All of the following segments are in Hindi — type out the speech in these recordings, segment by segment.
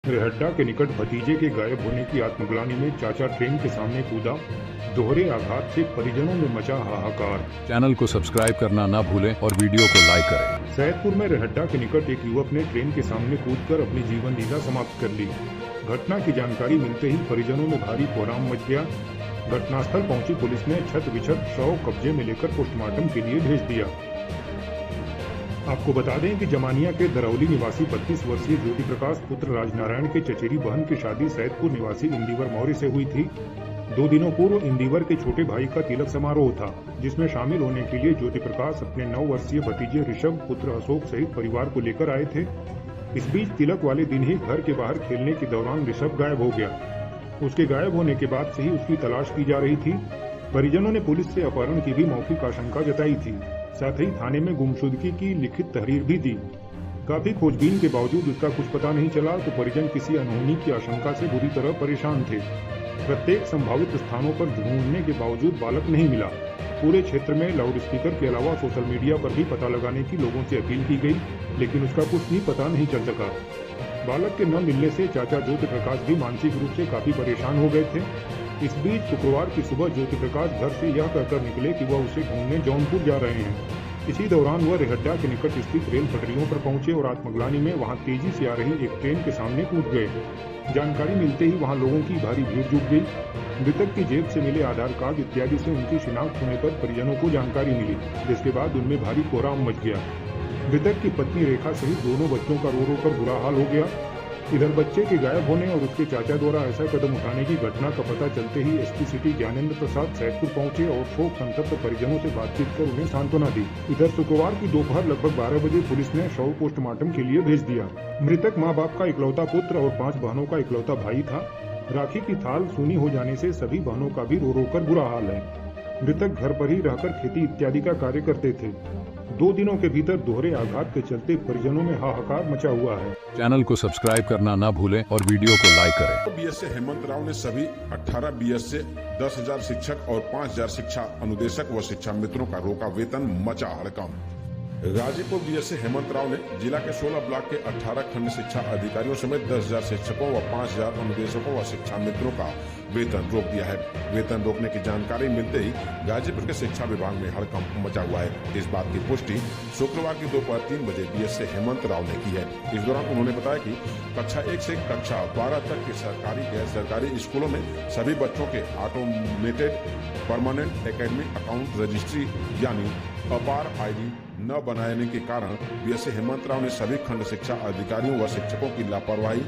रेहड्डा के निकट भतीजे के गायब होने की आत्मग्लानि में चाचा ट्रेन के सामने कूदा। दोहरे आघात से परिजनों में मचा हाहाकार। चैनल को सब्सक्राइब करना ना भूलें और वीडियो को लाइक करें। सैदपुर में रेहड्डा के निकट एक युवक ने ट्रेन के सामने कूदकर अपनी जीवन लीला समाप्त कर ली। घटना की जानकारी मिलते ही परिजनों में भारी कोहराम मच गया। घटनास्थल पहुंची पुलिस ने छत विछत शव कब्जे में लेकर पोस्टमार्टम के लिए भेज दिया। आपको बता दें कि जमानिया के दरौली निवासी 32 वर्षीय ज्योति प्रकाश पुत्र राजनारायण के चचेरी बहन की शादी सैदपुर निवासी इंदिवर मौर्य से हुई थी। 2 दिनों पूर्व इंदिवर के छोटे भाई का तिलक समारोह था, जिसमें शामिल होने के लिए ज्योति प्रकाश अपने 9 वर्षीय भतीजे ऋषभ पुत्र अशोक सहित परिवार को लेकर आए थे। इस बीच तिलक वाले दिन ही घर के बाहर खेलने के दौरान ऋषभ गायब हो गया। उसके गायब होने के बाद से ही उसकी तलाश की जा रही थी। परिजनों ने पुलिस से अपहरण की भी मौखिक आशंका जताई थी। साथ ही थाने में गुमशुदगी की लिखित तहरीर भी दी। काफी खोजबीन के बावजूद उसका कुछ पता नहीं चला तो परिजन किसी अनहोनी की आशंका से बुरी तरह परेशान थे। प्रत्येक संभावित स्थानों पर ढूंढने के बावजूद बालक नहीं मिला। पूरे क्षेत्र में लाउडस्पीकर के अलावा सोशल मीडिया पर भी पता लगाने की लोगों से अपील की गई, लेकिन उसका कुछ भी पता नहीं चल सका। बालक के न मिलने से चाचा ज्योति प्रकाश भी मानसिक रूप से काफी परेशान हो गए थे। इस बीच शुक्रवार की सुबह ज्योति प्रकाश घर से यह कहकर निकले कि वह उसे ढूंढने जौनपुर जा रहे हैं। इसी दौरान वह रेहड्डा के निकट स्थित रेल पटरियों पर पहुंचे और आत्मग्लानि में वहां तेजी से आ रही एक ट्रेन के सामने कूद गए। जानकारी मिलते ही वहां लोगों की भारी भीड़ जुट गई। मृतक की जेब से मिले आधार कार्ड इत्यादि से उनकी शिनाख्त होने पर परिजनों को जानकारी मिली, जिसके बाद उनमें भारी कोहराम मच गया। मृतक की पत्नी रेखा सहित दोनों बच्चों का रो रो कर बुरा हाल हो गया। इधर बच्चे के गायब होने और उसके चाचा द्वारा ऐसा कदम उठाने की घटना का पता चलते ही एसपी सिटी ज्ञानेंद्र प्रसाद सैदपुर पहुंचे और शोक संतप्त परिजनों से बातचीत कर उन्हें सांत्वना दी। इधर शुक्रवार की दोपहर लगभग 12 बजे पुलिस ने शव पोस्टमार्टम के लिए भेज दिया। मृतक माँ बाप का इकलौता पुत्र और 5 बहनों का इकलौता भाई था। राखी की थाल सूनी हो जाने से सभी बहनों का भी रो रो कर बुरा हाल है। मृतक घर पर ही रहकर खेती इत्यादि का कार्य करते थे। 2 दिनों के भीतर दोहरे आघात के चलते परिजनों में हाहाकार मचा हुआ है। चैनल को सब्सक्राइब करना ना भूलें और वीडियो को लाइक करें। बीएसए हेमंत राव ने सभी 18 बीएसए 10,000 शिक्षक और 5,000 शिक्षा अनुदेशक व शिक्षा मित्रों का रोका वेतन, मचा हड़कंप। गाजीपुर बीएसए हेमंत राव ने जिला के 16 ब्लॉक के 18 खंड शिक्षा अधिकारियों समेत 10,000 शिक्षकों व 5,000 अनुदेशकों व शिक्षा मित्रों का वेतन रोक दिया है। वेतन रोकने की जानकारी मिलते ही गाजीपुर के शिक्षा विभाग में हड़कंप मचा हुआ है। इस बात की पुष्टि शुक्रवार की दोपहर 3 बजे बीएसए हेमंत राव ने की है। इस दौरान उन्होंने बताया कि कक्षा 1 से कक्षा 12 तक के सरकारी गैर सरकारी स्कूलों में सभी बच्चों के automated permanent academic account registry यानी अपार आईडी न बनाने के कारण बीएसए हेमंत राव ने सभी खंड शिक्षा अधिकारियों व शिक्षकों की लापरवाही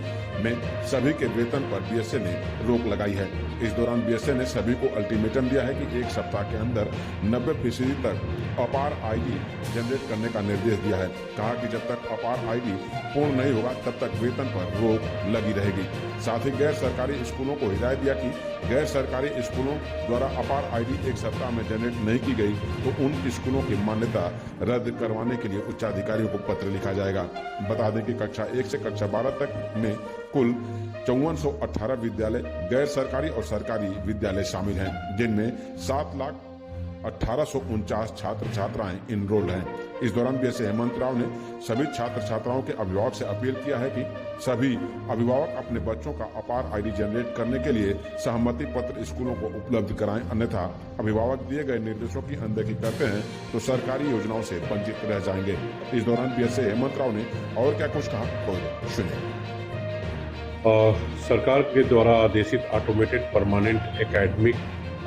में सभी के वेतन पर बीएसए ने रोक लगाई है। इस दौरान बीएसए ने सभी को अल्टीमेटम दिया है कि 1 सप्ताह के अंदर 90% तक अपार आईडी जनरेट करने का निर्देश दिया है। कहा कि जब तक अपार आईडी पूर्ण नहीं होगा तब तक वेतन पर रोक लगी रहेगी। साथ ही गैर सरकारी स्कूलों को हिदायत दिया कि गैर सरकारी स्कूलों द्वारा अपार आईडी 1 सप्ताह में जनरेट नहीं की गई तो उन स्कूलों की मान्यता रद्द करवाने के लिए उच्चाधिकारियों को पत्र लिखा जाएगा। बता दें कि कक्षा 1 से कक्षा 12 तक में कुल 5418 विद्यालय गैर सरकारी और सरकारी विद्यालय शामिल हैं, जिनमें 7,18,49 छात्र छात्राएं इनरोल्ड हैं। इस दौरान बीएसए हेमंत राव ने सभी छात्र छात्राओं के अभिभावक से अपील किया है कि सभी अभिभावक अपने बच्चों का अपार आईडी जनरेट करने के लिए सहमति पत्र स्कूलों को उपलब्ध कराएं, अन्यथा अभिभावक दिए गए निर्देशों की अनदेखी करते हैं तो सरकारी योजनाओं से वंचित रह जाएंगे। इस दौरान बीएसए हेमंत राव ने और क्या कुछ कहा, तो सुनिए। सरकार के द्वारा आदेशित automated permanent academic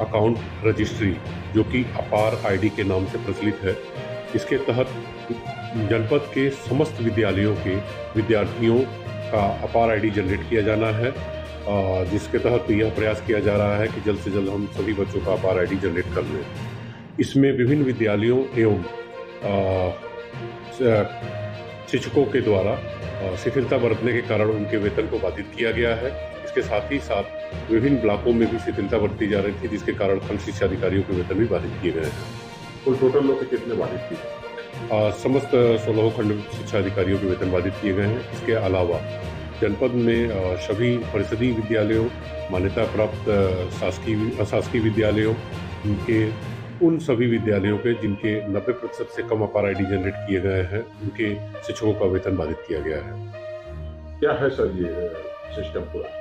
account registry, जो कि अपार आईडी के नाम से प्रचलित है, इसके तहत जनपद के समस्त विद्यालयों के विद्यार्थियों का अपार आईडी जनरेट किया जाना है, जिसके तहत यह प्रयास किया जा रहा है कि जल्द से जल्द हम सभी बच्चों का अपार आईडी जनरेट कर लें। इसमें विभिन्न विद्यालयों एवं शिक्षकों के द्वारा शिथिलता बरतने के कारण उनके वेतन को बाधित किया गया है। इसके साथ ही साथ विभिन्न ब्लॉकों में भी शिथिलता बरती जा रही थी, जिसके कारण खंड शिक्षा अधिकारियों के वेतन भी बाधित किए गए हैं। कुल टोटल लोग कितने बाधित किए? समस्त 16 खंड शिक्षा अधिकारियों के वेतन बाधित किए गए हैं। इसके अलावा जनपद में सभी परिषदीय विद्यालयों, मान्यता प्राप्त शासकीय अशासकीय विद्यालयों के उन सभी विद्यालयों के जिनके 90% से कम अपार आईडी जनरेट किए गए हैं, उनके शिक्षकों का वेतन बाधित किया गया है। क्या है सर ये सिस्टम पूरा?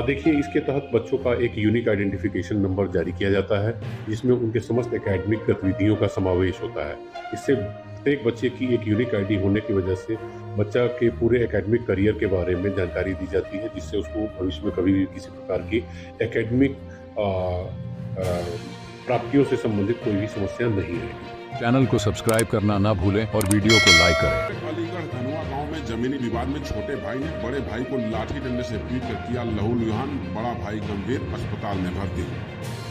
देखिए, इसके तहत बच्चों का एक यूनिक आइडेंटिफिकेशन नंबर जारी किया जाता है, जिसमें उनके समस्त एकेडमिक गतिविधियों का समावेश होता है। इससे प्रत्येक बच्चे की एक यूनिक आईडी होने की वजह से बच्चा के पूरे एकेडमिक करियर के बारे में जानकारी दी जाती है, जिससे उसको भविष्य में कभी भी किसी प्रकार की एकेडमिक प्राप्तियों से संबंधित कोई भी समस्या नहीं रहेगी। चैनल को सब्सक्राइब करना ना भूलें और वीडियो को लाइक करें। अलीगढ़ धनुआ गांव में जमीनी विवाद में छोटे भाई ने बड़े भाई को लाठी डंडे से पीट कर किया लहूलुहान, बड़ा भाई गंभीर अस्पताल में भर्ती।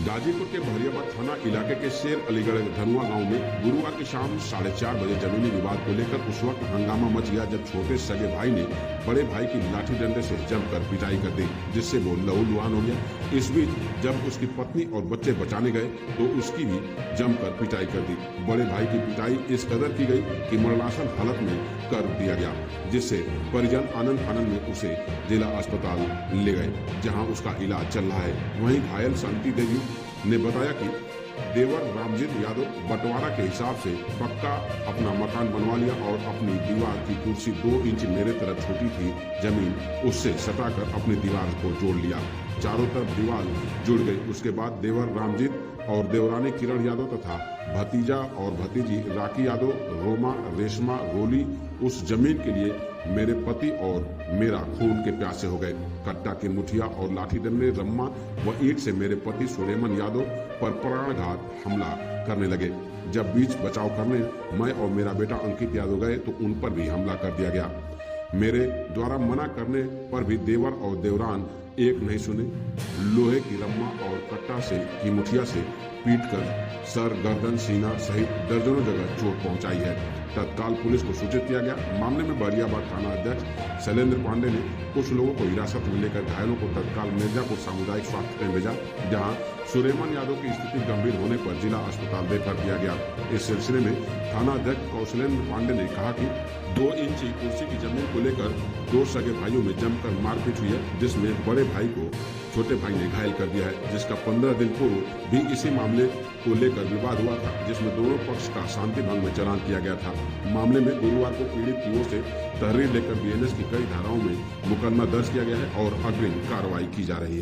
गाजीपुर के भरियाबाद थाना इलाके के शेर अलीगढ़ धनुआ गांव में गुरुवार की शाम 4:30 बजे जमीनी विवाद को लेकर उस वक्त हंगामा मच गया जब छोटे सगे भाई ने बड़े भाई की लाठी डंडे से जमकर पिटाई कर दी, जिससे वो लहूलुहान हो गया। इस बीच जब उसकी पत्नी और बच्चे बचाने गए तो उसकी भी जमकर पिटाई कर दी। बड़े भाई की पिटाई इस कदर की गई कि मरणासन हालत में कर दिया गया, जिससे परिजन आनंद फानंद में उसे जिला अस्पताल ले गए, जहां उसका इलाज चल रहा है। वहीं घायल शांति देवी ने बताया कि देवर रामजीत यादव बंटवारा के हिसाब से पक्का अपना मकान बनवा लिया और अपनी दीवार की कुर्सी 2 इंच मेरे तरफ छोटी थी जमीन, उससे सटाकर अपनी दीवार को जोड़ लिया। चारों तरफ दीवार जुड़ गई। उसके बाद देवर रामजीत और देवरानी किरण यादव तथा भतीजा और भतीजी राखी यादव, रोमा, रेशमा, रोली उस जमीन के लिए मेरे पति और मेरा खून के प्यासे हो गए। कट्टा की मुठिया और लाठी डंडे, रम्मा व ईंट से मेरे पति सुलेमान यादव पर प्राणघात हमला करने लगे। जब बीच बचाव करने मैं और मेरा बेटा अंकित यादव गए तो उन पर भी हमला कर दिया गया। मेरे द्वारा मना करने पर भी देवर और देवरान एक नहीं सुने। लोहे की रम्मा और कट्टा से की मुठिया से पीटकर सर, गर्दन, सीना सहित दर्जनों जगह चोट पहुंचाई है। तत्काल पुलिस को सूचित किया गया। मामले में बरियाबाद थाना अध्यक्ष शैलेंद्र पांडे ने कुछ लोगों को हिरासत में लेकर घायलों को तत्काल मिर्जापुर सामुदायिक स्वास्थ्य केंद्र भेजा, जहां सुलेमान यादव की स्थिति गंभीर होने पर जिला अस्पताल रेफर किया गया। इस सिलसिले में थाना अध्यक्ष कौशलेंद्र पांडे ने कहा कि 2 इंची कुर्सी की जमीन को लेकर 2 सगे भाइयों में जमकर मारपीट हुई है, जिसमें बड़े भाई को छोटे भाई ने घायल कर दिया है, जिसका 15 दिन पूर्व भी इसी मामले को लेकर विवाद हुआ था, जिसमें दोनों पक्ष का शांति भंग में चालान किया गया था। मामले में गुरुवार को पीड़ित की ओर से तहरीर लेकर बीएनएस की कई धाराओं में मुकदमा दर्ज किया गया है और अग्रिम कार्रवाई की जा रही है।